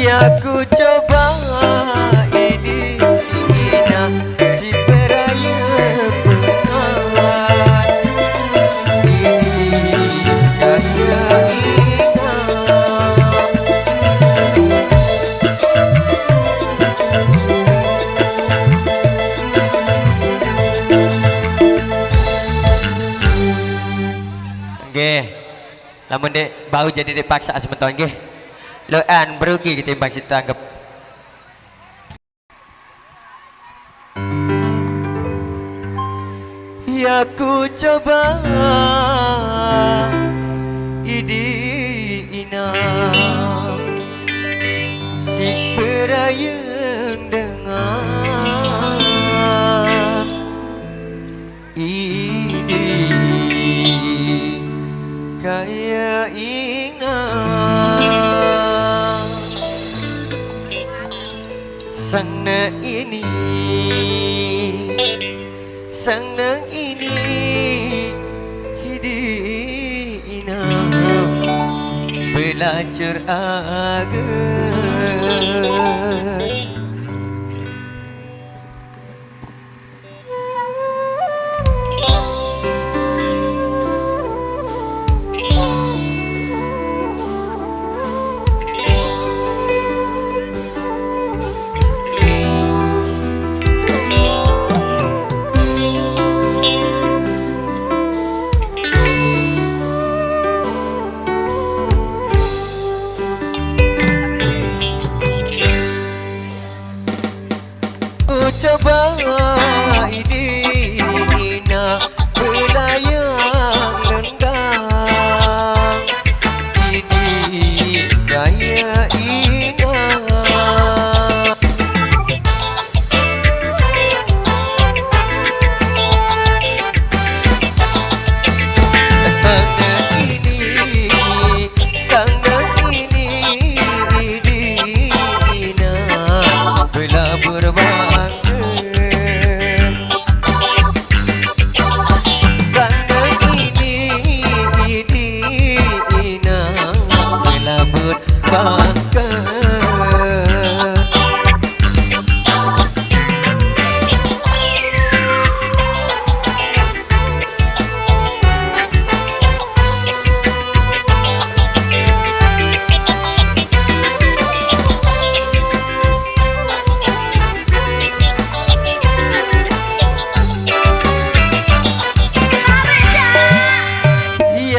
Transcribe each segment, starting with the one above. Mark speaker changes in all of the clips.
Speaker 1: Ya ku coba ini si beraya pengawan ini kaya nggih lamun dek bau jadi dipaksa sebentar nggih loan berugi ketimbang kita anggap. Ya ku coba idi ina si berayun dengan idi kaya ina Sang nang ini hidina belajar agar coba ini ina belayang rendang ini gaya ina sana ini ina bela berbang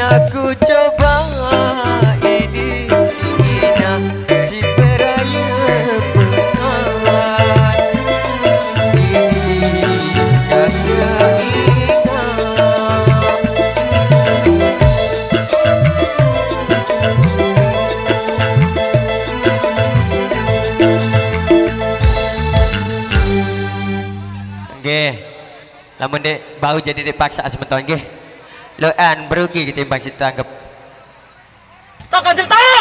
Speaker 1: aku coba ini ina si beraya pengawan ini kaya ina nggih lamun dek bau jadi dipaksa sebentar nggih loan berugi ketimbang kita anggap.
Speaker 2: Tak ada tahu.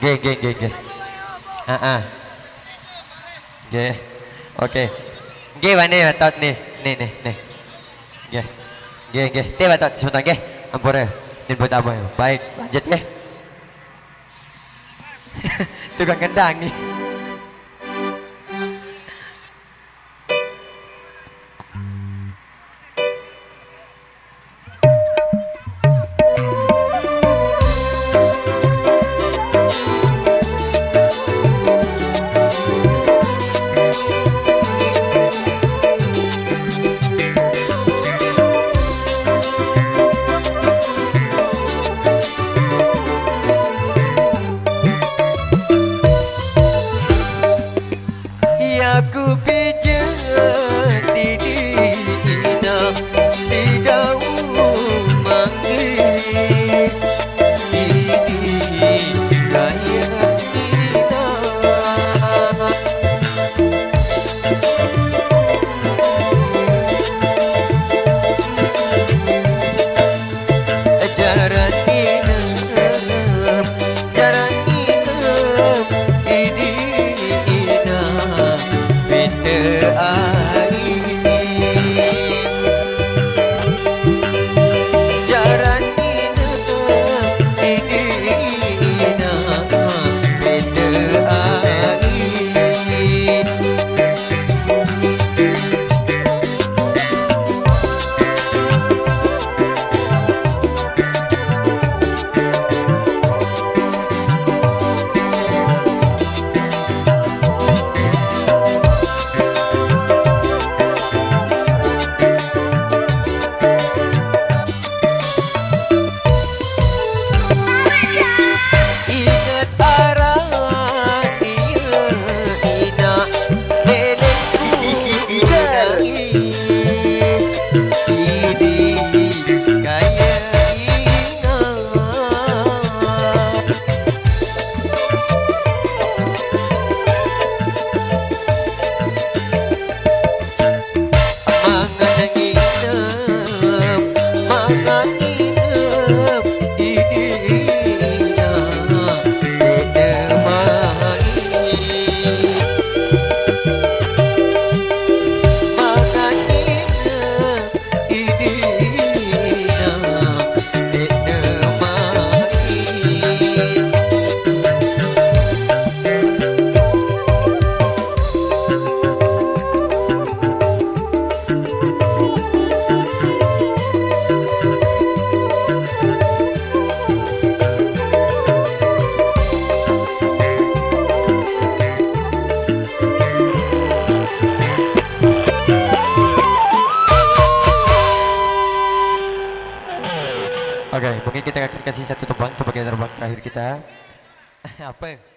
Speaker 1: Ge. Ge. Oke. Ge mana batot nih. Nih. Ge. Teh batot sebentar ge. Ampura. Ini buat apa ya? Baik, lanjut ge. Tukang kendang nih. ya. Apa?